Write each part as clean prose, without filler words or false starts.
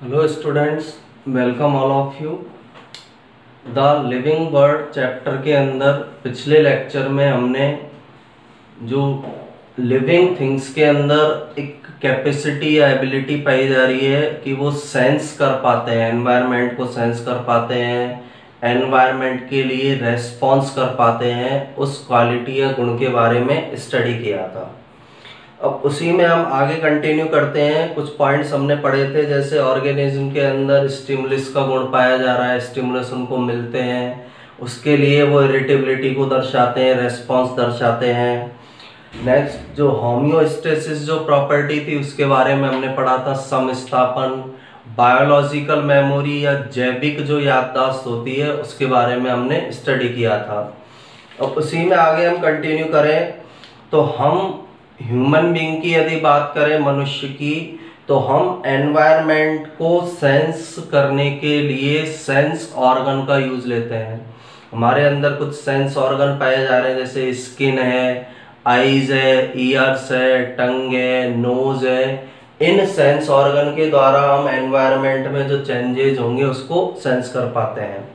Hello students, welcome all of you. The living world chapter के अंदर पिछले lecture में हमने जो लिविंग थिंग्स के अंदर एक कैपेसिटी या एबिलिटी पाई जा रही है कि वो सेंस कर पाते हैं, एनवायरनमेंट को सेंस कर पाते हैं, एनवायरनमेंट के लिए रेस्पॉन्स कर पाते हैं, उस क्वालिटी या गुण के बारे में स्टडी किया था। अब उसी में हम आगे कंटिन्यू करते हैं। कुछ पॉइंट्स हमने पढ़े थे, जैसे ऑर्गेनिज्म के अंदर स्टिमुलस का गुण पाया जा रहा है, स्टिमुलस उनको मिलते हैं, उसके लिए वो इरिटेबिलिटी को दर्शाते हैं, रेस्पॉन्स दर्शाते हैं। नेक्स्ट जो होम्योस्टेसिस जो प्रॉपर्टी थी उसके बारे में हमने पढ़ा था, समस्थापन। बायोलॉजिकल मेमोरी या जैविक जो याददाश्त होती है उसके बारे में हमने स्टडी किया था। अब उसी में आगे हम कंटिन्यू करें तो हम ह्यूमन बीइंग की यदि बात करें, मनुष्य की, तो हम एनवायरनमेंट को सेंस करने के लिए सेंस ऑर्गन का यूज लेते हैं। हमारे अंदर कुछ सेंस ऑर्गन पाए जा रहे हैं, जैसे स्किन है, आईज है, ईयर्स है, टंग है, नोज है। इन सेंस ऑर्गन के द्वारा हम एनवायरनमेंट में जो चेंजेज होंगे उसको सेंस कर पाते हैं।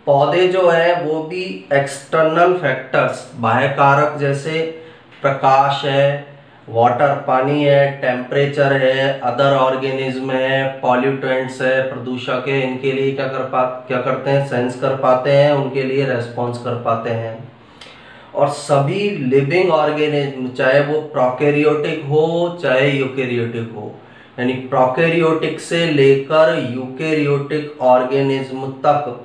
पौधे जो है वो भी एक्सटर्नल फैक्टर्स, बाह्य कारक, जैसे प्रकाश है, वाटर पानी है, टेम्परेचर है, अदर ऑर्गेनिज्म है, पॉल्यूटेंट्स है, प्रदूषक है, इनके लिए क्या करते हैं, सेंस कर पाते हैं, उनके लिए रेस्पॉन्स कर पाते हैं। और सभी लिविंग ऑर्गेनिज्म, चाहे वो प्रोकैरियोटिक हो चाहे यूकैरियोटिक हो, यानी प्रोकैरियोटिक से लेकर यूकैरियोटिक ऑर्गेनिज्म तक,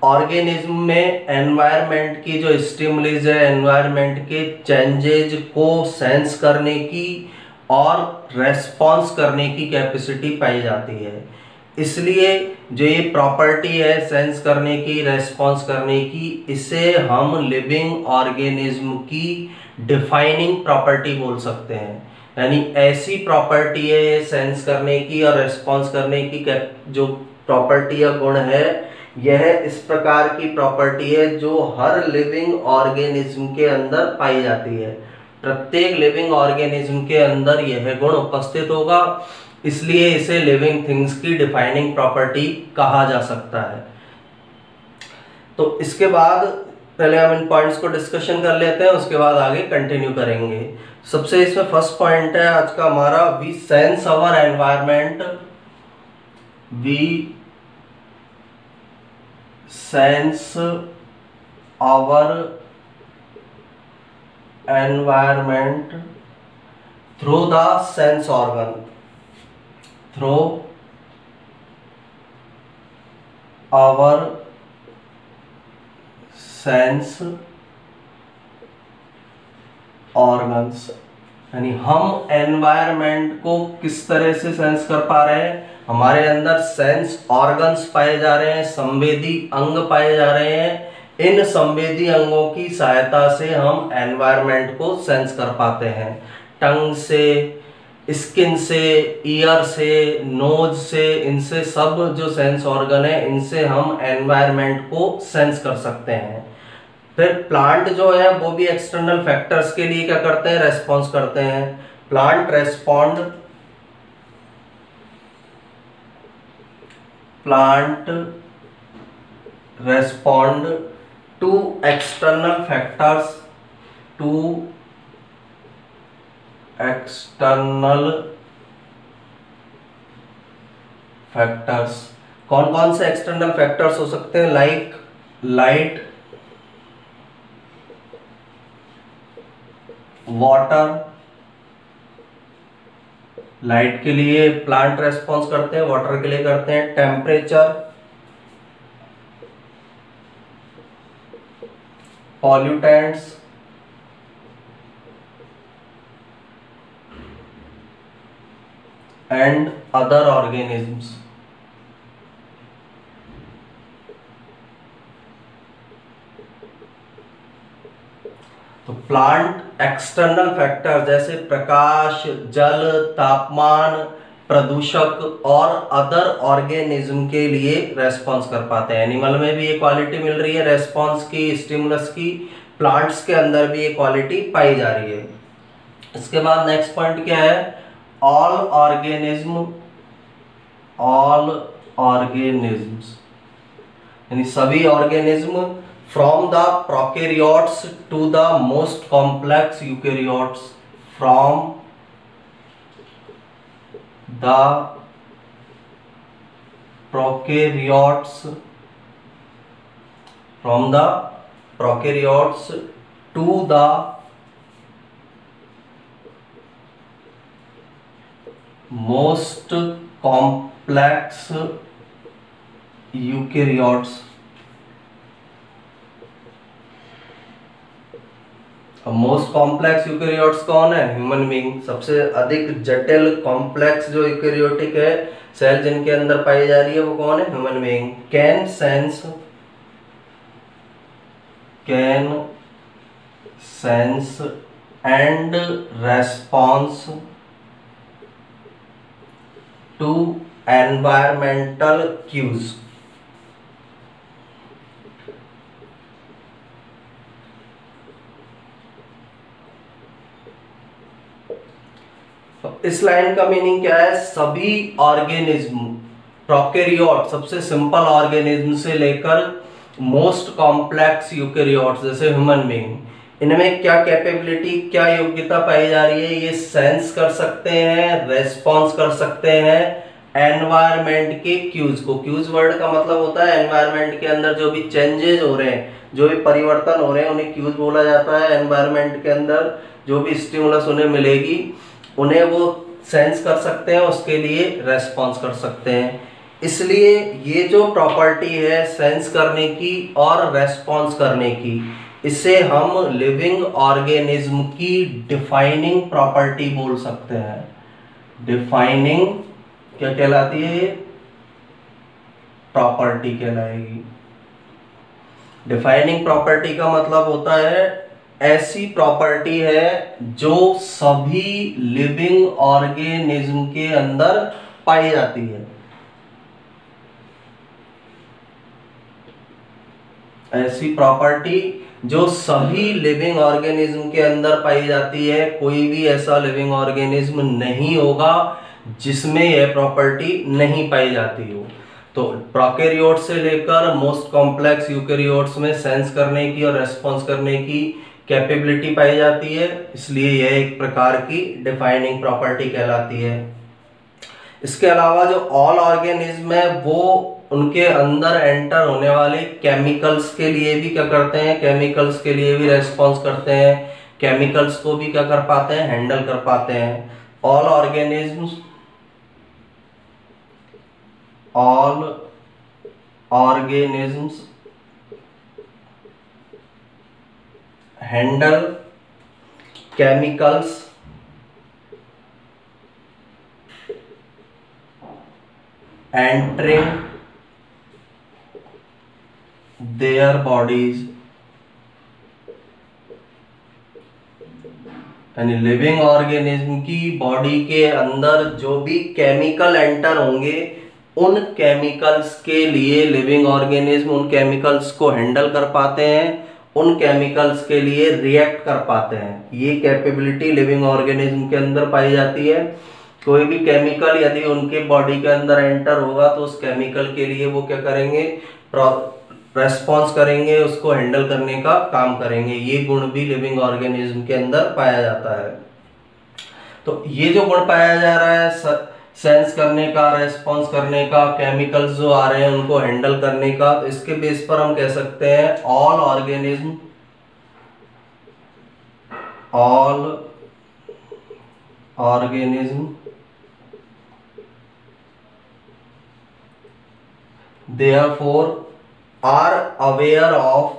ऑर्गेनिज्म में एनवायरनमेंट की जो स्टिमुलस है, एनवायरनमेंट के चेंजेज को सेंस करने की और रेस्पॉन्स करने की कैपेसिटी पाई जाती है। इसलिए जो ये प्रॉपर्टी है सेंस करने की, रेस्पॉन्स करने की, इसे हम लिविंग ऑर्गेनिज्म की डिफाइनिंग प्रॉपर्टी बोल सकते हैं। यानी ऐसी प्रॉपर्टी है ये सेंस करने की और रेस्पॉन्स करने की, जो प्रॉपर्टी या गुण है, यह इस प्रकार की प्रॉपर्टी है जो हर लिविंग ऑर्गेनिज्म के अंदर पाई जाती है। प्रत्येक लिविंग ऑर्गेनिज्म के अंदर यह गुण उपस्थित होगा, इसलिए इसे लिविंग थिंग्स की डिफाइनिंग प्रॉपर्टी कहा जा सकता है। तो इसके बाद पहले हम इन पॉइंट्स को डिस्कशन कर लेते हैं, उसके बाद आगे कंटिन्यू करेंगे। सबसे इसमें फर्स्ट पॉइंट है आज का हमारा, we sense our environment, we sense our environment through the sense organ, through our sense organs। यानी हम एनवायरनमेंट को किस तरह से सेंस कर पा रहे हैं, हमारे अंदर सेंस ऑर्गन्स पाए जा रहे हैं, संवेदी अंग पाए जा रहे हैं। इन संवेदी अंगों की सहायता से हम एनवायरनमेंट को सेंस कर पाते हैं। टंग से, स्किन से, ईयर से, नोज से, इनसे सब जो सेंस ऑर्गन है, इनसे हम एनवायरनमेंट को सेंस कर सकते हैं। फिर प्लांट जो है वो भी एक्सटर्नल फैक्टर्स के लिए क्या करते हैं, रेस्पॉन्स करते हैं। Plant respond to external factors, कौन कौन से एक्सटर्नल फैक्टर्स हो सकते हैं, लाइक लाइट, वाटर। लाइट के लिए प्लांट रेस्पॉन्स करते हैं, वाटर के लिए करते हैं temperature, pollutants, and other organisms. तो प्लांट एक्सटर्नल फैक्टर जैसे प्रकाश, जल, तापमान, प्रदूषक और अदर ऑर्गेनिज्म के लिए रेस्पॉन्स कर पाते हैं। एनिमल में भी ये क्वालिटी मिल रही है रेस्पॉन्स की, स्टिमुलस की, प्लांट्स के अंदर भी ये क्वालिटी पाई जा रही है। इसके बाद नेक्स्ट पॉइंट क्या है, ऑल ऑर्गेनिज्म्स यानी सभी organism from the prokaryotes to the most complex eukaryotes, from the prokaryotes to the most complex eukaryotes. अब मोस्ट कॉम्प्लेक्स यूकैरियोट्स कौन है? Human being. सबसे अधिक जटिल कॉम्प्लेक्स जो यूकैरियोटिक है सेल जिनके अंदर पाई जा रही है वो कौन है? Human being. Can sense and response to environmental cues. इस लाइन का मीनिंग क्या है? सभी ऑर्गेनिज्म, प्रोकैरियोट सबसे सिंपल ऑर्गेनिज्म से लेकर मोस्ट कॉम्प्लेक्स यूकैरियोट्स जैसे ह्यूमन बीइंग, इनमें क्या कैपेबिलिटी, क्या योग्यता पाई जा रही है? ये सेंस कर सकते हैं, रेस्पॉन्स कर सकते हैं एनवायरमेंट के क्यूज को। क्यूज वर्ड का मतलब होता है एनवायरमेंट के अंदर जो भी चेंजेस हो रहे हैं, जो भी परिवर्तन हो रहे हैं उन्हें क्यूज बोला जाता है। एनवायरमेंट के अंदर जो भी स्टिमुलस उन्हें मिलेगी उन्हें वो सेंस कर सकते हैं, उसके लिए रेस्पॉन्स कर सकते हैं। इसलिए ये जो प्रॉपर्टी है सेंस करने की और रेस्पॉन्स करने की, इसे हम लिविंग ऑर्गेनिज्म की डिफाइनिंग प्रॉपर्टी बोल सकते हैं। डिफाइनिंग क्या कहलाती है? प्रॉपर्टी कहलाएगी। डिफाइनिंग प्रॉपर्टी का मतलब होता है ऐसी प्रॉपर्टी है जो सभी लिविंग ऑर्गेनिज्म के अंदर पाई जाती है। ऐसी प्रॉपर्टी जो सभी लिविंग ऑर्गेनिज्म के अंदर पाई जाती है। कोई भी ऐसा लिविंग ऑर्गेनिज्म नहीं होगा जिसमें यह प्रॉपर्टी नहीं पाई जाती हो। तो प्रोकैरियोट से लेकर मोस्ट कॉम्प्लेक्स यूकैरियोट्स में सेंस करने की और रेस्पॉन्स करने की कैपेबिलिटी पाई जाती है, इसलिए यह एक प्रकार की डिफाइनिंग प्रॉपर्टी कहलाती है। इसके अलावा जो ऑल ऑर्गेनिज्म है वो उनके अंदर एंटर होने वाले केमिकल्स के लिए भी क्या करते हैं? केमिकल्स के लिए भी रेस्पॉन्स करते हैं, केमिकल्स को भी क्या कर पाते हैं? हैंडल कर पाते हैं। All organisms handle chemicals entering their bodies, यानी लिविंग ऑर्गेनिज्म की बॉडी के अंदर जो भी केमिकल एंटर होंगे उन केमिकल्स के लिए लिविंग ऑर्गेनिज्म उन केमिकल्स को हैंडल कर पाते हैं, उन केमिकल्स के लिए रिएक्ट कर पाते हैं। ये कैपेबिलिटी लिविंग ऑर्गेनिज्म के अंदर पाई जाती है। कोई भी केमिकल यदि उनके बॉडी के अंदर एंटर होगा तो उस केमिकल के लिए वो क्या करेंगे? रेस्पॉन्स करेंगे, उसको हैंडल करने का काम करेंगे। ये गुण भी लिविंग ऑर्गेनिज्म के अंदर पाया जाता है। तो ये जो गुण पाया जा रहा है सेंस करने का, रेस्पॉन्स करने का, केमिकल्स जो आ रहे हैं उनको हैंडल करने का, तो इसके बेस पर हम कह सकते हैं all organism therefore are aware of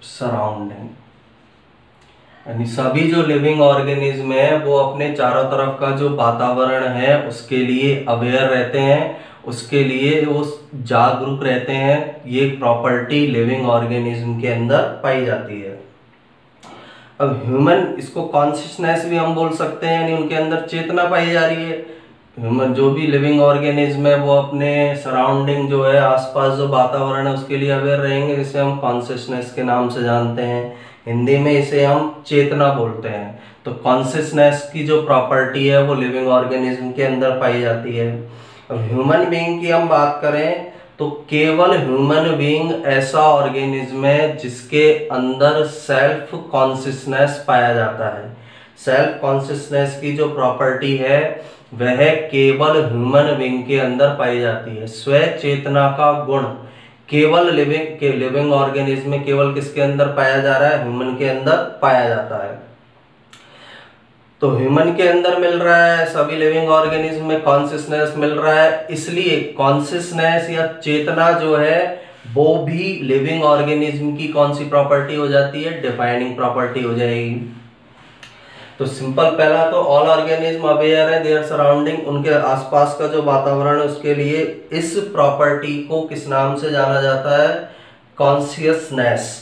surrounding, यानी सभी जो लिविंग ऑर्गेनिज्म है वो अपने चारों तरफ का जो वातावरण है उसके लिए अवेयर रहते हैं, उसके लिए वो जागरूक रहते हैं। ये प्रॉपर्टी लिविंग ऑर्गेनिज्म के अंदर पाई जाती है। अब ह्यूमन, इसको कॉन्शियसनेस भी हम बोल सकते हैं, यानी उनके अंदर चेतना पाई जा रही है। ह्यूमन जो भी लिविंग ऑर्गेनिज्म है वो अपने सराउंडिंग जो है, आसपास जो वातावरण है उसके लिए अवेयर रहेंगे, जिसे हम कॉन्शियसनेस के नाम से जानते हैं। हिंदी में इसे हम चेतना बोलते हैं। तो कॉन्शियसनेस की जो प्रॉपर्टी है वो लिविंग ऑर्गेनिज्म के अंदर पाई जाती है। अब ह्यूमन बीइंग की हम बात करें तो केवल ह्यूमन बीइंग ऐसा ऑर्गेनिज्म है जिसके अंदर सेल्फ कॉन्शियसनेस पाया जाता है। सेल्फ कॉन्शियसनेस की जो प्रॉपर्टी है वह केवल ह्यूमन बीइंग के अंदर पाई जाती है। स्व चेतना का गुण केवल लिविंग ऑर्गेनिज्म में केवल किसके अंदर पाया जा रहा है? ह्यूमन के अंदर पाया जाता है। तो ह्यूमन के अंदर मिल रहा है, सभी लिविंग ऑर्गेनिज्म में कॉन्शियसनेस मिल रहा है, इसलिए कॉन्शियसनेस या चेतना जो है वो भी लिविंग ऑर्गेनिज्म की कौन सी प्रॉपर्टी हो जाती है? डिफाइनिंग प्रॉपर्टी हो जाएगी। तो सिंपल, पहला तो ऑल ऑर्गेनिज्म अवेयर है देयर सराउंडिंग, उनके आसपास का जो वातावरण है उसके लिए इस प्रॉपर्टी को किस नाम से जाना जाता है? कॉन्शियसनेस।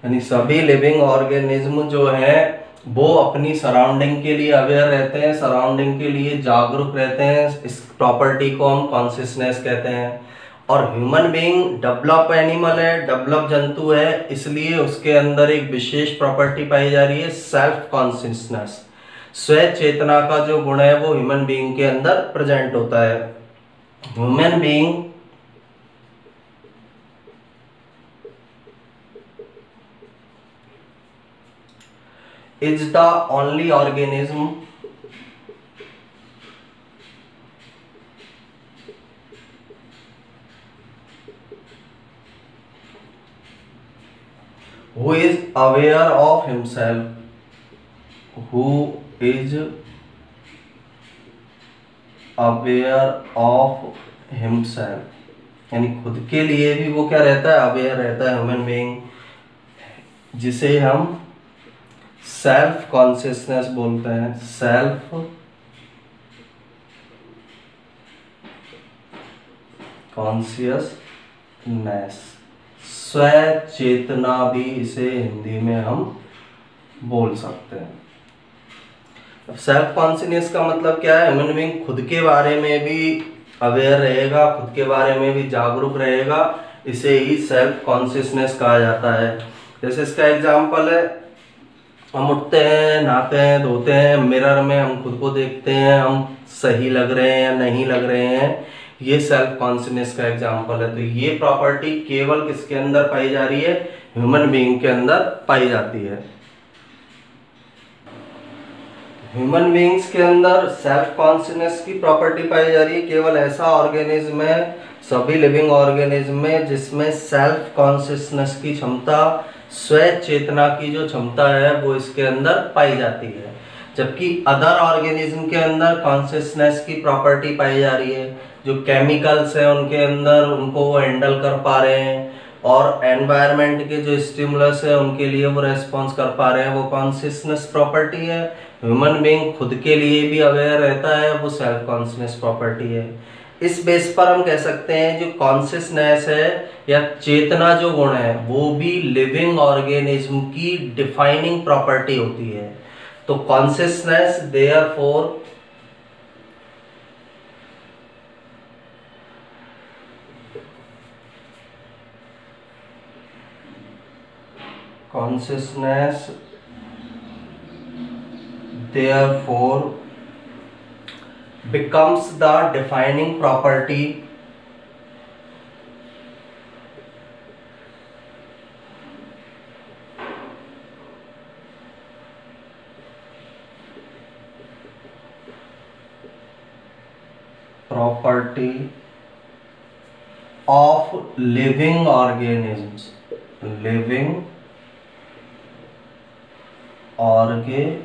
यानी सभी लिविंग ऑर्गेनिज्म जो है वो अपनी सराउंडिंग के लिए अवेयर रहते हैं, सराउंडिंग के लिए जागरूक रहते हैं। इस प्रॉपर्टी को हम कॉन्शियसनेस कहते हैं। और ह्यूमन बीइंग डेवलप एनिमल है, डेवलप जंतु है, इसलिए उसके अंदर एक विशेष प्रॉपर्टी पाई जा रही है, सेल्फ कॉन्शियसनेस। स्व चेतना का जो गुण है वो ह्यूमन बीइंग के अंदर प्रेजेंट होता है। Human being is the only organism who is aware of himself, who is aware of himself, यानी खुद के लिए भी वो क्या रहता है? अवेयर रहता है ह्यूमन बीइंग, जिसे हम सेल्फ कॉन्शियसनेस बोलते हैं। सेल्फ कॉन्शियसनेस, स्व चेतना भी इसे हिंदी में हम बोल सकते हैं। सेल्फ कॉन्शियसनेस का मतलब क्या है? ह्यूमन बीइंग खुद के बारे में भी अवेयर रहेगा, खुद के बारे में भी जागरूक रहेगा, इसे ही सेल्फ कॉन्शियसनेस कहा जाता है। जैसे इसका एग्जाम्पल है, हम उठते हैं, नहाते हैं, धोते हैं, मिरर में हम खुद को देखते हैं, हम सही लग रहे हैं या नहीं लग रहे हैं, ये सेल्फ कॉन्शियसनेस का एग्जांपल है। तो ये प्रॉपर्टी केवल किसके अंदर पाई जा रही है? ह्यूमन बीइंग के अंदर पाई जाती है। ह्यूमन बीइंग्स के अंदर सेल्फ कॉन्शियसनेस की प्रॉपर्टी पाई जा रही है। केवल ऐसा ऑर्गेनिज्म है सभी लिविंग ऑर्गेनिज्म में जिसमें सेल्फ कॉन्शियसनेस की क्षमता, स्व चेतना की जो क्षमता है वो इसके अंदर पाई जाती है। जबकि अदर ऑर्गेनिज्म के अंदर कॉन्शियसनेस की प्रॉपर्टी पाई जा रही है, जो केमिकल्स है उनके अंदर उनको वो हैंडल कर पा रहे हैं, और एनवायरनमेंट के जो स्टिमुलस है उनके लिए वो रेस्पॉन्स कर पा रहे हैं, वो कॉन्शियसनेस प्रॉपर्टी है। ह्यूमन बीइंग खुद के लिए भी अवेयर रहता है, वो सेल्फ कॉन्शियसनेस प्रॉपर्टी है। इस बेस पर हम कह सकते हैं जो कॉन्शियसनेस है या चेतना जो गुण है वो भी लिविंग ऑर्गेनिज्म की डिफाइनिंग प्रॉपर्टी होती है। तो consciousness therefore consciousness therefore becomes the defining property of living organisms, living organisms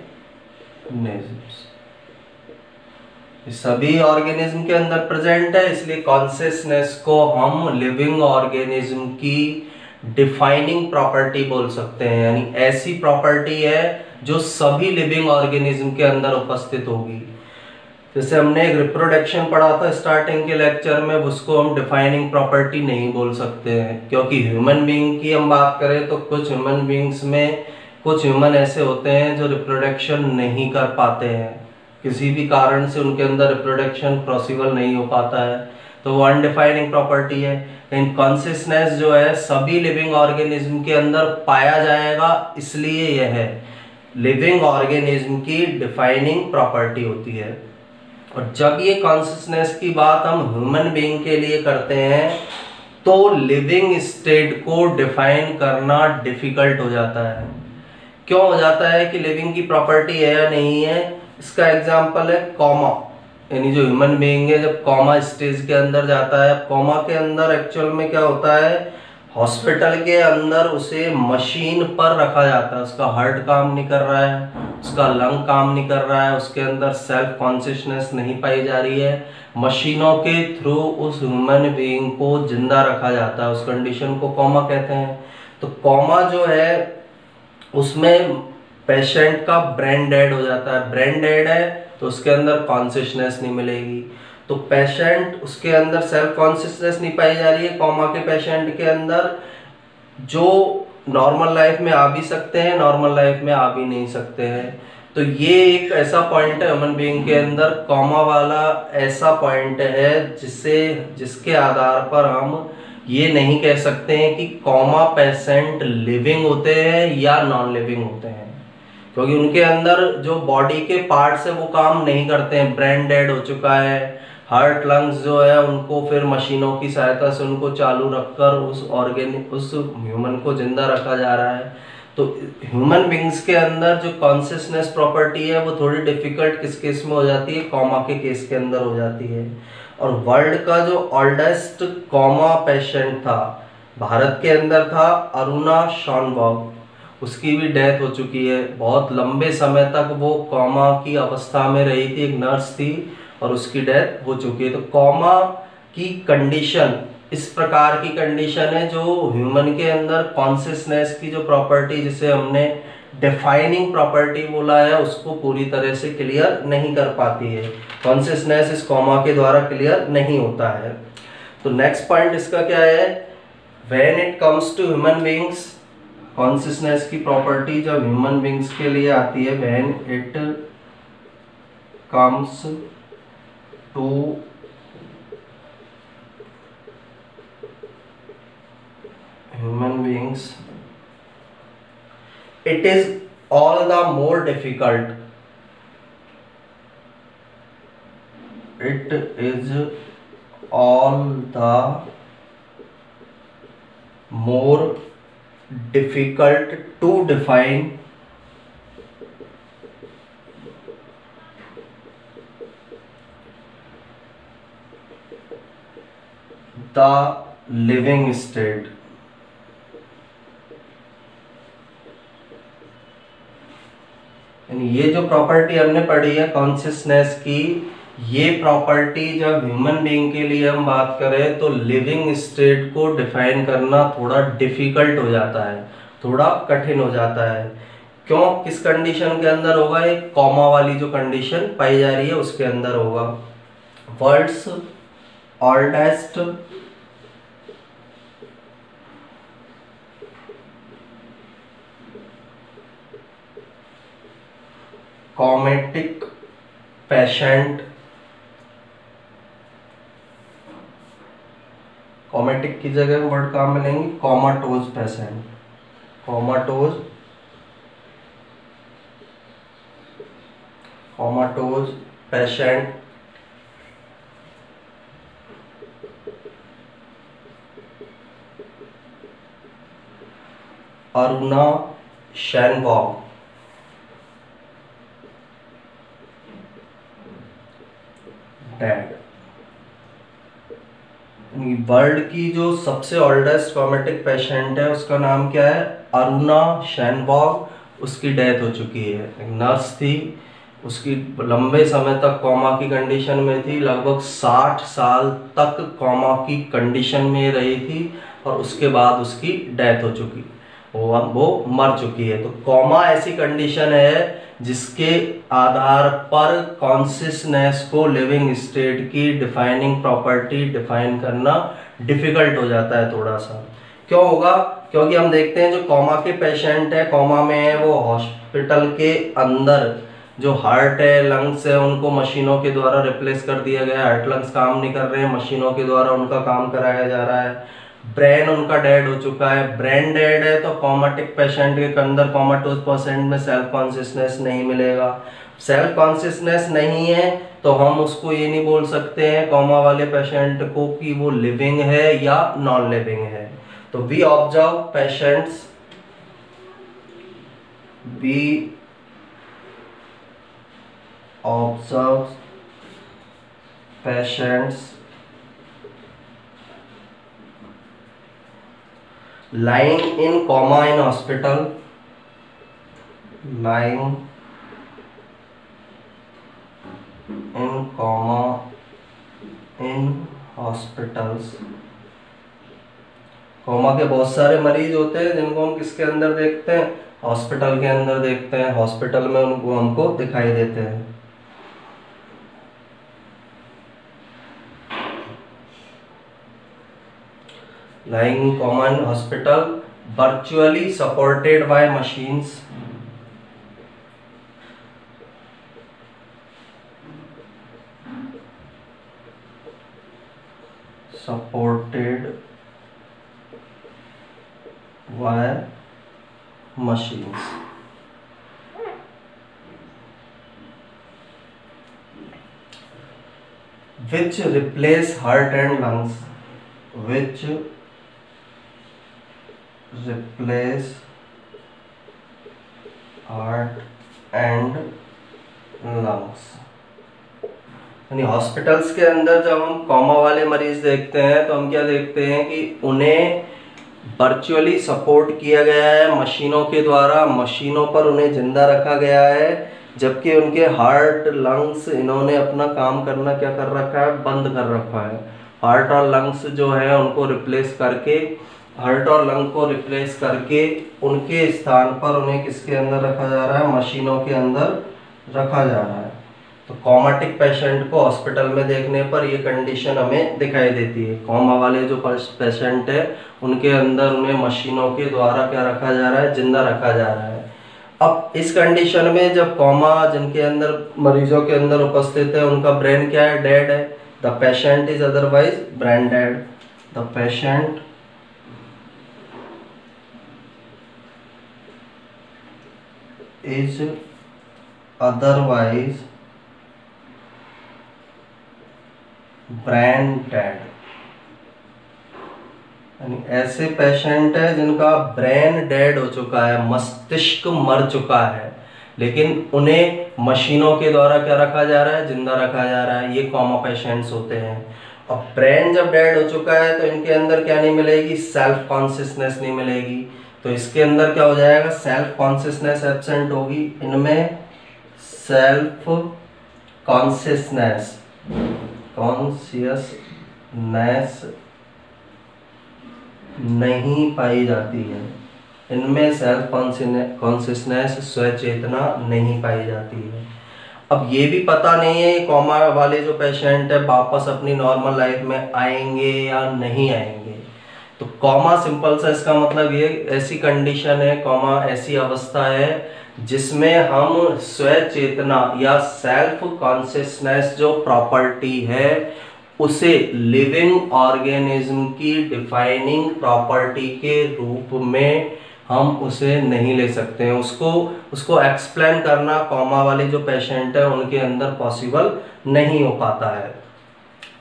सभी ऑर्गेनिज्म के अंदर प्रेजेंट है, इसलिए कॉन्शियसनेस को हम लिविंग ऑर्गेनिज्म की डिफाइनिंग प्रॉपर्टी बोल सकते हैं। यानी ऐसी प्रॉपर्टी है जो सभी लिविंग ऑर्गेनिज्म के अंदर उपस्थित होगी। जैसे हमने एक रिप्रोडक्शन पढ़ा था स्टार्टिंग के लेक्चर में, उसको हम डिफाइनिंग प्रॉपर्टी नहीं बोल सकते हैं, क्योंकि ह्यूमन बीइंग की हम बात करें तो कुछ ह्यूमन बीइंग्स में कुछ ह्यूमन ऐसे होते हैं जो रिप्रोडक्शन नहीं कर पाते हैं, किसी भी कारण से उनके अंदर रिप्रोडक्शन पॉसिबल नहीं हो पाता है, तो वो अनडिफाइनिंग प्रॉपर्टी है। लेकिन कॉन्सियसनेस जो है सभी लिविंग ऑर्गेनिज्म के अंदर पाया जाएगा, इसलिए यह लिविंग ऑर्गेनिज्म की डिफाइनिंग प्रॉपर्टी होती है। और जब ये कॉन्सियसनेस की बात हम ह्यूमन बीइंग के लिए करते हैं तो लिविंग स्टेट को डिफाइन करना डिफिकल्ट हो जाता है। क्यों हो जाता है कि लिविंग की प्रॉपर्टी है या नहीं है? इसका एग्जांपल है कॉमा, यानी जो ह्यूमन बीइंग है जब कॉमा स्टेज के अंदर जाता है, कॉमा के अंदर एक्चुअल में क्या होता है, हॉस्पिटल के अंदर उसे मशीन पर रखा जाता है, उसका हार्ट काम नहीं कर रहा है, उसका लंग काम नहीं कर रहा है, उसके अंदर सेल्फ कॉन्शियसनेस नहीं पाई जा रही है, मशीनों के थ्रू उस ह्यूमन बीइंग को जिंदा रखा जाता है, उस कंडीशन को कॉमा कहते हैं। तो कॉमा जो है उसमें पेशेंट का ब्रेन डेड हो जाता है, ब्रेन डेड है तो उसके अंदर कॉन्शियसनेस नहीं मिलेगी, तो पेशेंट उसके अंदर सेल्फ कॉन्शियसनेस नहीं पाई जा रही है कॉमा के पेशेंट के अंदर, जो नॉर्मल लाइफ में आ भी सकते हैं, नॉर्मल लाइफ में आ भी नहीं सकते हैं। तो ये एक ऐसा पॉइंट है ह्यूमन बीइंग के अंदर, कॉमा वाला ऐसा पॉइंट है जिसके आधार पर हम ये नहीं कह सकते हैं कि कॉमा पेशेंट लिविंग होते हैं या नॉन लिविंग होते हैं, क्योंकि उनके अंदर जो बॉडी के पार्ट्स है वो काम नहीं करते हैं, ब्रेन डेड हो चुका है, हार्ट लंग्स जो है उनको फिर मशीनों की सहायता से उनको चालू रखकर उस ह्यूमन को जिंदा रखा जा रहा है। तो ह्यूमन बीइंग्स के अंदर जो कॉन्शियसनेस प्रॉपर्टी है वो थोड़ी डिफिकल्ट किस केस में हो जाती है, कॉमा के केस के अंदर हो जाती है। और वर्ल्ड का जो ओल्डेस्ट कॉमा पेशेंट था भारत के अंदर था अरुणा शॉनबर्ग, उसकी भी डेथ हो चुकी है। बहुत लंबे समय तक वो कॉमा की अवस्था में रही थी, एक नर्स थी और उसकी डेथ हो चुकी है। तो कॉमा की कंडीशन इस प्रकार की कंडीशन है जो ह्यूमन के अंदर कॉन्शियसनेस की जो प्रॉपर्टी जिसे हमने डिफाइनिंग प्रॉपर्टी बोला है उसको पूरी तरह से क्लियर नहीं कर पाती है, कॉन्शियसनेस इस कॉमा के द्वारा क्लियर नहीं होता है। तो नेक्स्ट पॉइंट इसका क्या है, when it comes to human beings, consciousness की प्रॉपर्टी जब ह्यूमन बीइंग्स के लिए आती है, when it comes to human beings, it is all the more difficult, it is all the more difficult to define the living state, ये जो property हमने पढ़ी है कॉन्शियसनेस की, ये प्रॉपर्टी जब ह्यूमन बीइंग के लिए हम बात करें तो लिविंग स्टेट को डिफाइन करना थोड़ा डिफिकल्ट हो जाता है, थोड़ा कठिन हो जाता है। क्यों, किस कंडीशन के अंदर होगा, एक कॉमा वाली जो कंडीशन पाई जा रही है उसके अंदर होगा। वर्ल्ड्स ओल्डेस्ट कॉमेटिक पेशेंट, कॉमेटिक की जगह वर्ड काम मिलेंगे कॉमाटोज पेशेंट, कॉमाटोज पेशेंट अरुणा शॉनबर्ग, वर्ल्ड की जो सबसे ओल्डेस्ट कॉमेटिक पेशेंट है उसका नाम क्या है, अरुणा शॉनबर्ग, उसकी डेथ हो चुकी है। एक नर्स थी, उसकी लंबे समय तक कॉमा की कंडीशन में थी, लगभग 60 साल तक कॉमा की कंडीशन में रही थी और उसके बाद उसकी डेथ हो चुकी। वो मर चुकी है। तो कॉमा ऐसी कंडीशन है जिसके आधार पर कॉन्शियसनेस को लिविंग स्टेट की डिफाइनिंग प्रॉपर्टी डिफाइन करना डिफिकल्ट हो जाता है थोड़ा सा। क्यों होगा? क्योंकि हम देखते हैं जो कॉमा के पेशेंट है, कॉमा में है, वो हॉस्पिटल के अंदर जो हार्ट है, लंग्स है, उनको मशीनों के द्वारा रिप्लेस कर दिया गया है। हार्ट लंग्स काम नहीं कर रहे हैं, मशीनों के द्वारा उनका काम कराया जा रहा है। ब्रेन उनका डेड हो चुका है। ब्रेन डेड है तो कॉमाटिक पेशेंट के अंदर कॉमाटोज पेशेंट में सेल्फ कॉन्शियसनेस नहीं मिलेगा। सेल्फ कॉन्शियसनेस नहीं है तो हम उसको ये नहीं बोल सकते हैं कॉमा वाले पेशेंट को कि वो लिविंग है या नॉन लिविंग है। तो we observe patients, we observe patients lying in coma in hospital, lying in coma in hospitals। Coma के बहुत सारे मरीज होते हैं जिनको हम किसके अंदर देखते हैं? हॉस्पिटल के अंदर देखते हैं। हॉस्पिटल में उनको हमको दिखाई देते हैं। lying in coma in hospital, virtually supported by machines, supported by machines। which replace heart and lungs, which replace heart and lungs। यानी हॉस्पिटल्स के अंदर जब हम कॉमा वाले मरीज देखते हैं तो हम क्या देखते हैं कि उन्हें वर्चुअली सपोर्ट किया गया है मशीनों के द्वारा। मशीनों पर उन्हें जिंदा रखा गया है, जबकि उनके हार्ट लंग्स इन्होंने अपना काम करना क्या कर रखा है? बंद कर रखा है। हार्ट और लंग्स जो है उनको रिप्लेस करके, हार्ट और लंग को रिप्लेस करके उनके स्थान पर उन्हें किसके अंदर रखा जा रहा है? मशीनों के अंदर रखा जा रहा है। तो कॉमाटिक पेशेंट को हॉस्पिटल में देखने पर ये कंडीशन हमें दिखाई देती है। कॉमा वाले जो पेशेंट है उनके अंदर उन्हें मशीनों के द्वारा क्या रखा जा रहा है? जिंदा रखा जा रहा है। अब इस कंडीशन में जब कॉमा जिनके अंदर मरीजों के अंदर उपस्थित है उनका ब्रेन क्या है? डेड है। The patient is otherwise brain dead. The patient is otherwise brain dead. ऐसे पेशेंट है जिनका ब्रेन डेड हो चुका है, मस्तिष्क मर चुका है, लेकिन उन्हें मशीनों के द्वारा क्या रखा जा रहा है? जिंदा रखा जा रहा है। ये कॉमा पेशेंट्स होते हैं। अब ब्रेन जब डेड हो चुका है तो इनके अंदर क्या नहीं मिलेगी? सेल्फ कॉन्शियसनेस नहीं मिलेगी। तो इसके अंदर क्या हो जाएगा? सेल्फ कॉन्शियसनेस एब्सेंट होगी। इनमें सेल्फ कॉन्शियसनेस नहीं पाई जाती है। इनमें सेल्फ कॉन्शियसनेस, स्वचेतना नहीं पाई जाती है। अब ये भी पता नहीं है कॉमा वाले जो पेशेंट है वापस अपनी नॉर्मल लाइफ में आएंगे या नहीं आएंगे। तो कॉमा सिंपल सा इसका मतलब ये ऐसी कंडीशन है, कॉमा ऐसी अवस्था है जिसमें हम स्वचेतना या सेल्फ कॉन्शियसनेस जो प्रॉपर्टी है उसे लिविंग ऑर्गेनिज्म की डिफाइनिंग प्रॉपर्टी के रूप में हम उसे नहीं ले सकते हैं। उसको एक्सप्लेन करना कॉमा वाले जो पेशेंट है उनके अंदर पॉसिबल नहीं हो पाता है।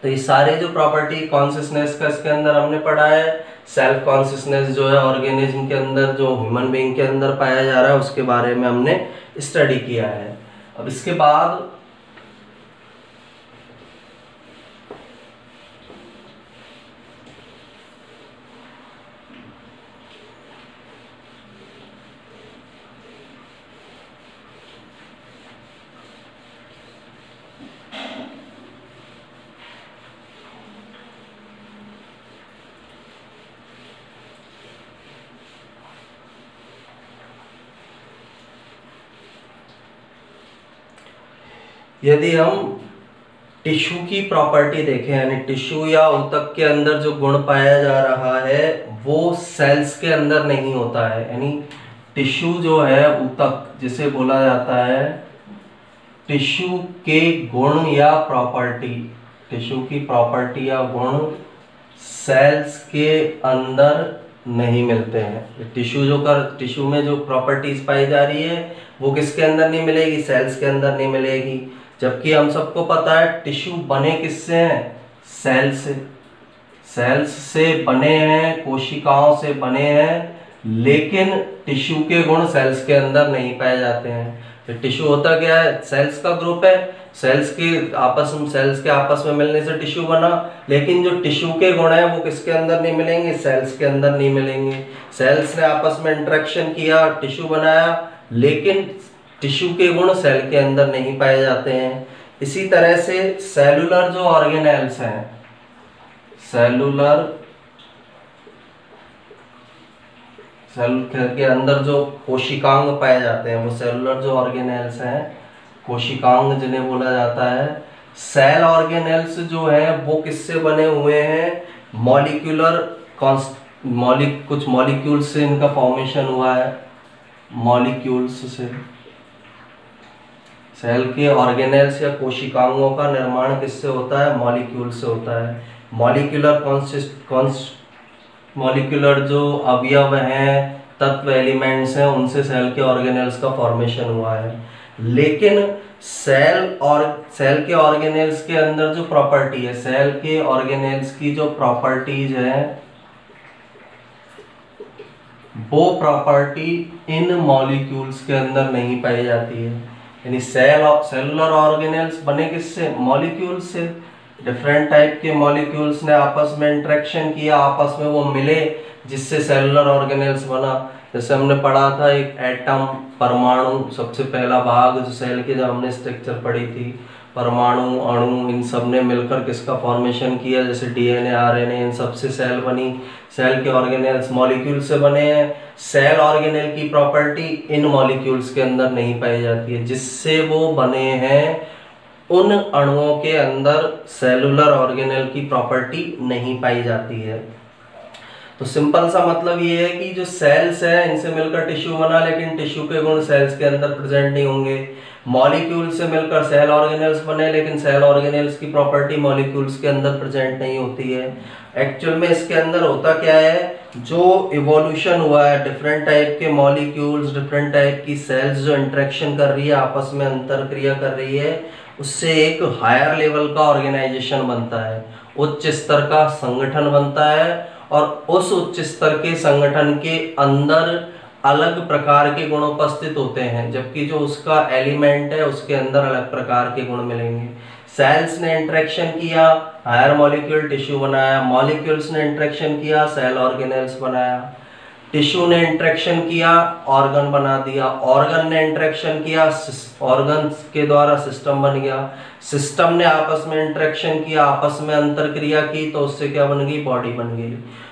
तो ये सारे जो प्रॉपर्टी कॉन्शियसनेस का इसके अंदर हमने पढ़ा है। सेल्फ कॉन्शियसनेस जो है ऑर्गेनिज्म के अंदर, जो ह्यूमन बीइंग के अंदर पाया जा रहा है, उसके बारे में हमने स्टडी किया है। अब इसके बाद यदि हम टिश्यू की प्रॉपर्टी देखें, यानी टिश्यू या ऊतक के अंदर जो गुण पाया जा रहा है वो सेल्स के अंदर नहीं होता है। यानी टिश्यू जो है, ऊतक जिसे बोला जाता है, टिश्यू के गुण या प्रॉपर्टी, टिश्यू की प्रॉपर्टी या गुण सेल्स के अंदर नहीं मिलते हैं। टिश्यू में जो प्रॉपर्टीज पाई जा रही है वो किसके अंदर नहीं मिलेगी? सेल्स के अंदर नहीं मिलेगी। जबकि हम सबको पता है टिश्यू बने किससे हैं? सेल से। सेल्स से बने हैं, कोशिकाओं से बने हैं, लेकिन टिश्यू के गुण सेल्स के अंदर नहीं पाए जाते हैं। तो टिश्यू होता क्या है? सेल्स का ग्रुप है। सेल्स के आपस में मिलने से टिश्यू बना, लेकिन जो टिश्यू के गुण है वो किसके अंदर नहीं मिलेंगे? सेल्स के अंदर नहीं मिलेंगे। सेल्स ने आपस में इंटरेक्शन किया, टिश्यू बनाया, लेकिन टिश्यू के गुण सेल के अंदर नहीं पाए जाते हैं। इसी तरह से सेलुलर जो ऑर्गेनेल्स हैं, सेल के अंदर जो कोशिकांग पाए जाते हैं वो सेलुलर जो ऑर्गेनेल्स हैं, कोशिकांग जिन्हें बोला जाता है। सेल ऑर्गेनेल्स जो है वो किससे बने हुए हैं? कुछ मॉलिक्यूल्स से इनका फॉर्मेशन हुआ है, मॉलिक्यूल्स से। सेल के ऑर्गेनेल्स या कोशिकांगों का निर्माण किससे होता है? मॉलिक्यूल से होता है। मॉलिक्यूलर जो अवयव हैं, तत्व एलिमेंट्स हैं, उनसे सेल के ऑर्गेनेल्स का फॉर्मेशन हुआ है। लेकिन सेल के ऑर्गेनेल्स के अंदर जो प्रॉपर्टी है, सेल के ऑर्गेनेल्स की जो प्रॉपर्टीज है, वो प्रॉपर्टी इन मॉलिक्यूल्स के अंदर नहीं पाई जाती है। यानी सेलुलर ऑर्गेनेल्स बने किससे? मॉलिक्यूल से। डिफरेंट टाइप के मॉलिक्यूल्स ने आपस में इंटरेक्शन किया, आपस में वो मिले, जिससे सेलुलर ऑर्गेनेल्स बना। जैसे हमने पढ़ा था एक एटम, परमाणु, सबसे पहला भाग जो सेल के, जब हमने स्ट्रक्चर पढ़ी थी, परमाणु, अणु, इन सब ने मिलकर किसका फॉर्मेशन किया? जैसे डीएनए, आरएनए, इन सब से सेल बनी। सेल के ऑर्गेनेल्स मॉलिक्यूल से बने हैं। सेल ऑर्गेनेल की प्रॉपर्टी इन मॉलिक्यूल्स के अंदर नहीं पाई जाती है, जिससे वो बने हैं उन अणुओं के अंदर सेलुलर ऑर्गेनेल की प्रॉपर्टी नहीं पाई जाती है। तो सिंपल सा मतलब ये है कि जो सेल्स है, इनसे मिलकर टिश्यू बना, लेकिन टिश्यू के गुण सेल्स के अंदर प्रेजेंट नहीं होंगे। मॉलिक्यूल से मिलकर सेल ऑर्गेनेल्स बने, लेकिन सेल ऑर्गेनेल्स की प्रॉपर्टी मॉलिक्यूल्स के अंदर प्रेजेंट नहीं होती है। एक्चुअल में इसके अंदर होता क्या है? जो इवोल्यूशन हुआ है, डिफरेंट टाइप के मॉलिक्यूल्स, डिफरेंट टाइप की सेल्स जो इंटरेक्शन कर रही है, आपस में अंतर क्रिया कर रही है, उससे एक हायर लेवल का ऑर्गेनाइजेशन बनता है, उच्च स्तर का संगठन बनता है। और उस उच्च स्तर के संगठन के अंदर अलग प्रकार के गुण उपस्थित होते हैं, जबकि जो उसका एलिमेंट है उसके अंदर अलग प्रकार के गुण मिलेंगे। सेल्स ने इंटरेक्शन किया, हायर मॉलिक्यूल टिश्यू बनाया, मॉलिक्यूल्स ने इंटरेक्शन किया, सेल ऑर्गेनेल्स बनाया, टिश्यू ने इंटरेक्शन किया, ऑर्गन बना दिया, ऑर्गन ने इंटरेक्शन किया, ऑर्गन्स के द्वारा सिस्टम बन गया, सिस्टम ने आपस में इंटरेक्शन किया, आपस में अंतर क्रिया की, तो उससे क्या बन गई? बॉडी बन गई।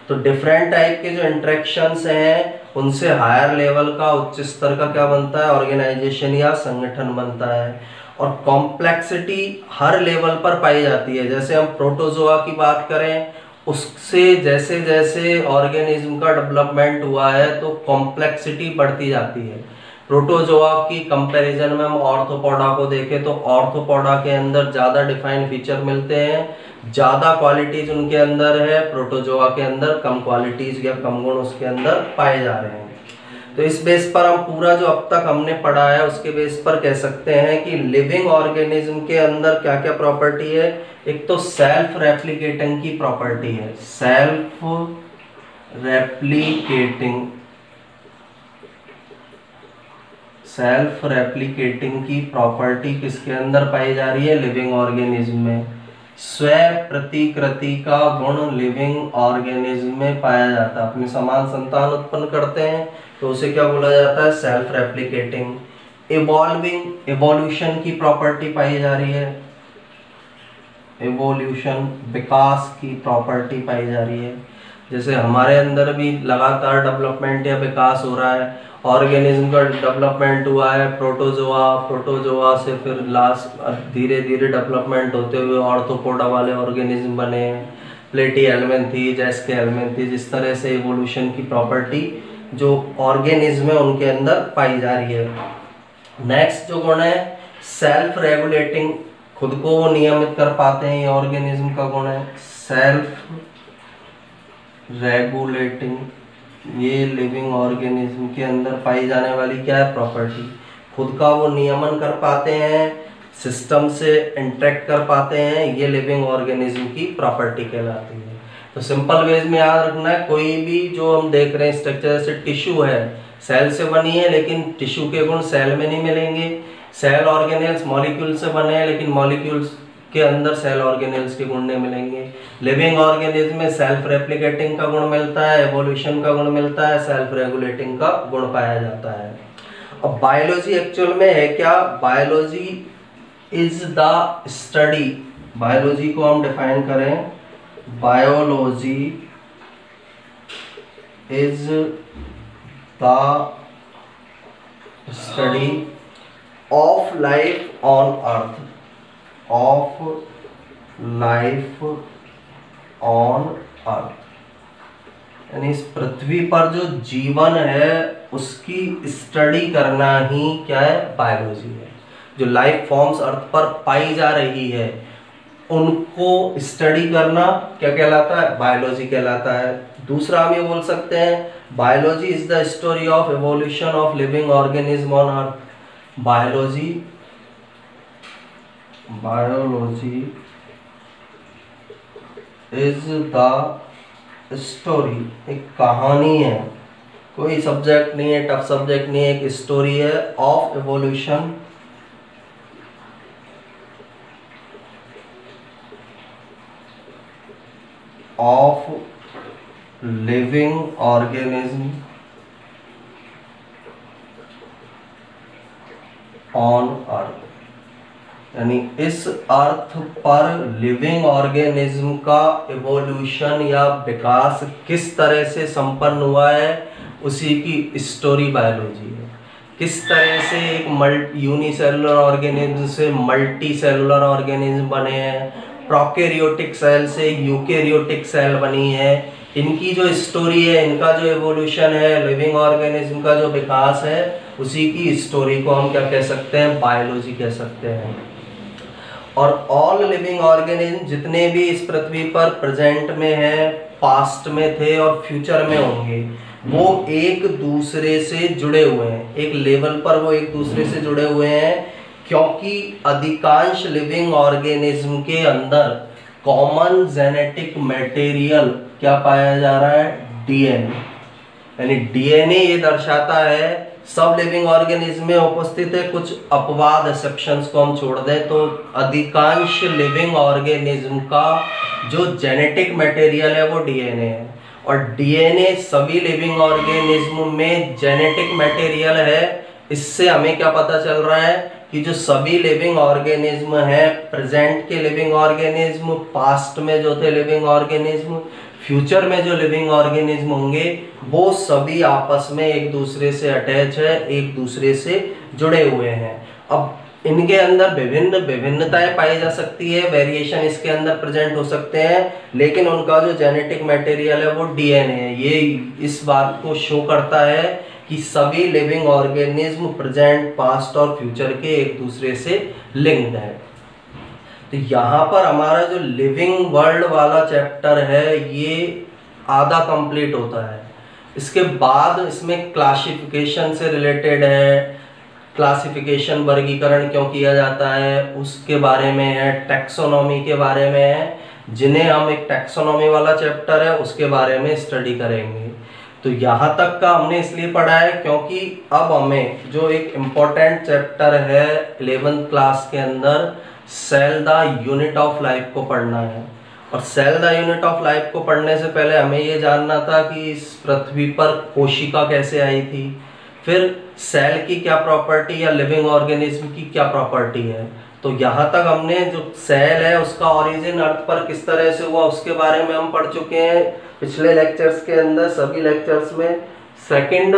तो डिफरेंट टाइप के जो इंटरेक्शंस हैं, उनसे हायर लेवल का, उच्च स्तर का क्या बनता है? ऑर्गेनाइजेशन या संगठन बनता है। और कॉम्प्लेक्सिटी हर लेवल पर पाई जाती है। जैसे हम प्रोटोजोआ की बात करें, उससे जैसे जैसे ऑर्गेनिज्म का डेवलपमेंट हुआ है तो कॉम्प्लेक्सिटी बढ़ती जाती है। प्रोटोजोआ की कंपैरिजन में हम ऑर्थोपोडा को देखें तो ऑर्थोपोडा के अंदर ज़्यादा डिफाइंड फीचर मिलते हैं, ज़्यादा क्वालिटीज उनके अंदर है, प्रोटोजोआ के अंदर कम क्वालिटीज या कम गुण उसके अंदर पाए जा रहे हैं। तो इस बेस पर हम पूरा जो अब तक हमने पढ़ा है उसके बेस पर कह सकते हैं कि लिविंग ऑर्गेनिज्म के अंदर क्या क्या प्रॉपर्टी है। एक तो सेल्फ रेप्लिकेटिंग की प्रॉपर्टी है, सेल्फ रेप्लिकेटिंग की प्रॉपर्टी किसके अंदर पाई जा रही है? लिविंग ऑर्गेनिज्म में। स्व प्रतिकृति का गुण लिविंग ऑर्गेनिज्म में पाया जाता है। अपने समान संतान उत्पन्न करते हैं तो उसे क्या बोला जाता है? Self replicating. इवोल्यूशन की प्रॉपर्टी पाई जा रही है, इवोल्यूशन, विकास की प्रॉपर्टी पाई जा रही है। जैसे हमारे अंदर भी लगातार डेवलपमेंट या विकास हो रहा है, ऑर्गेनिज्म का डेवलपमेंट हुआ है, प्रोटोजोआ, प्रोटोजोआ से फिर लास्ट धीरे धीरे डेवलपमेंट होते हुए ऑर्थ्रोपोडा वाले ऑर्गेनिज्म बने हैं, प्लेटीहेल्मिन्थी, ज़ेस्कीहेल्मिन्थी, जिस तरह से इवोल्यूशन की प्रॉपर्टी जो ऑर्गेनिज्म है उनके अंदर पाई जा रही है। नेक्स्ट जो गुण है सेल्फ रेगुलेटिंग, खुद को वो नियमित कर पाते हैं, ये ऑर्गेनिज्म का गुण है। सेल्फ रेगुलेटिंग, ये लिविंग ऑर्गेनिज्म के अंदर पाई जाने वाली क्या है प्रॉपर्टी, खुद का वो नियमन कर पाते हैं, सिस्टम से इंटरेक्ट कर पाते हैं, ये लिविंग ऑर्गेनिज्म की प्रॉपर्टी कहलाती है। तो सिंपल वेज में याद रखना है, कोई भी जो हम देख रहे हैं स्ट्रक्चर, जैसे टिश्यू है सेल से बनी है लेकिन टिश्यू के गुण सेल में नहीं मिलेंगे, सेल ऑर्गेनेल्स मॉलिक्यूल से बने हैं लेकिन मॉलिक्यूल्स के अंदर सेल ऑर्गेनेल्स के गुण नहीं मिलेंगे। लिविंग ऑर्गेनिज्म में सेल्फ रेप्लिकेटिंग का गुण मिलता है, एवोल्यूशन का गुण मिलता है, सेल्फ रेगुलेटिंग का गुण पाया जाता है। अब बायोलॉजी एक्चुअल में है क्या, biology is the study, biology को हम डिफाइन करें, biology is the study of life on earth, of life on earth, यानी इस पृथ्वी पर जो जीवन है उसकी स्टडी करना ही क्या है, बायोलॉजी है। जो लाइफ फॉर्म्स अर्थ पर पाई जा रही है उनको स्टडी करना क्या कहलाता है, बायोलॉजी कहलाता है। दूसरा हम ये बोल सकते हैं biology is the story of evolution of living organism on earth, biology is the story, एक कहानी है, कोई सब्जेक्ट नहीं है, टफ सब्जेक्ट नहीं है, एक स्टोरी है, of evolution of living organism on earth, यानी इस अर्थ पर लिविंग ऑर्गेनिज्म का इवोल्यूशन या विकास किस तरह से संपन्न हुआ है उसी की स्टोरी बायोलॉजी है। किस तरह से एक यूनिसेलुलर ऑर्गेनिज्म से मल्टी सेलुलर ऑर्गेनिज्म बने हैं, प्रोकैरियोटिक सेल से यूकैरियोटिक सेल बनी है, इनकी जो स्टोरी है, इनका जो एवोल्यूशन है, लिविंग ऑर्गेनिज्म का जो विकास है, उसी की स्टोरी को हम क्या कह सकते हैं, बायोलॉजी कह सकते हैं। और ऑल लिविंग ऑर्गेनिज्म जितने भी इस पृथ्वी पर प्रेजेंट में हैं, पास्ट में थे और फ्यूचर में होंगे, वो एक दूसरे से जुड़े हुए हैं, एक लेवल पर वो एक दूसरे से जुड़े हुए हैं, क्योंकि अधिकांश लिविंग ऑर्गेनिज्म के अंदर कॉमन जेनेटिक मटेरियल क्या पाया जा रहा है, डीएनए, यानी डीएनए ये दर्शाता है सब लिविंग ऑर्गेनिज्म में उपस्थित है। कुछ अपवाद एक्सेप्शंस को हम छोड़ दें तो अधिकांश लिविंग ऑर्गेनिज्म का जो जेनेटिक मटेरियल है वो डीएनए है, और डीएनए सभी लिविंग ऑर्गेनिज्म में जेनेटिक मटेरियल है। इससे हमें क्या पता चल रहा है कि जो सभी लिविंग ऑर्गेनिज्म है, प्रेजेंट के लिविंग ऑर्गेनिज्म, पास्ट में जो थे लिविंग ऑर्गेनिज्म, फ्यूचर में जो लिविंग ऑर्गेनिज्म होंगे, वो सभी आपस में एक दूसरे से अटैच है, एक दूसरे से जुड़े हुए हैं। अब इनके अंदर विभिन्न विभिन्नताएं पाई जा सकती है, वेरिएशन इसके अंदर प्रेजेंट हो सकते हैं, लेकिन उनका जो जेनेटिक मटेरियल है वो डीएनए है। ये इस बात को शो करता है कि सभी लिविंग ऑर्गेनिज्म प्रेजेंट, पास्ट और फ्यूचर के एक दूसरे से लिंक्ड है। तो यहाँ पर हमारा जो लिविंग वर्ल्ड वाला चैप्टर है ये आधा कंप्लीट होता है। इसके बाद इसमें क्लासिफिकेशन से रिलेटेड है, क्लासिफिकेशन वर्गीकरण क्यों किया जाता है उसके बारे में है, टैक्सोनॉमी के बारे में है, जिन्हें हम एक टैक्सोनॉमी वाला चैप्टर है उसके बारे में स्टडी करेंगे। तो यहाँ तक का हमने इसलिए पढ़ा है क्योंकि अब हमें जो एक इम्पोर्टेंट चैप्टर है 11th क्लास के अंदर, cell the unit of life को पढ़ना है। और cell the unit of life को पढ़ने से पहले हमें ये जानना था कि इस पृथ्वी पर कोशिका कैसे आई थी, फिर सेल की क्या प्रॉपर्टी या लिविंग ऑर्गेनिज्म की क्या प्रॉपर्टी है। तो यहाँ तक हमने जो सेल है उसका ओरिजिन अर्थ पर किस तरह से हुआ उसके बारे में हम पढ़ चुके हैं पिछले लेक्चर्स के अंदर, सभी लेक्चर्स में। सेकंड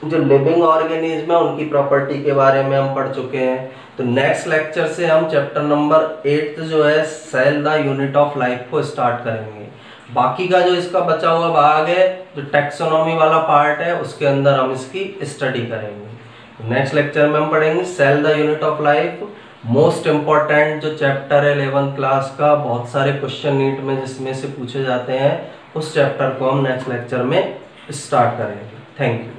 जो लिविंग ऑर्गेनिज्म है उनकी प्रॉपर्टी के बारे में हम पढ़ चुके हैं। तो नेक्स्ट लेक्चर से हम चैप्टर नंबर 8 जो है cell the unit of life को स्टार्ट करेंगे। बाकी का जो इसका बचा हुआ भाग है, जो टैक्सोनॉमी वाला पार्ट है, उसके अंदर हम इसकी स्टडी करेंगे। नेक्स्ट लेक्चर में हम पढ़ेंगे cell the unit of life, most important जो चैप्टर है 11th क्लास का, बहुत सारे क्वेश्चन नीट में जिसमें से पूछे जाते हैं, उस चैप्टर को हम नेक्स्ट लेक्चर में स्टार्ट करेंगे। Thank you.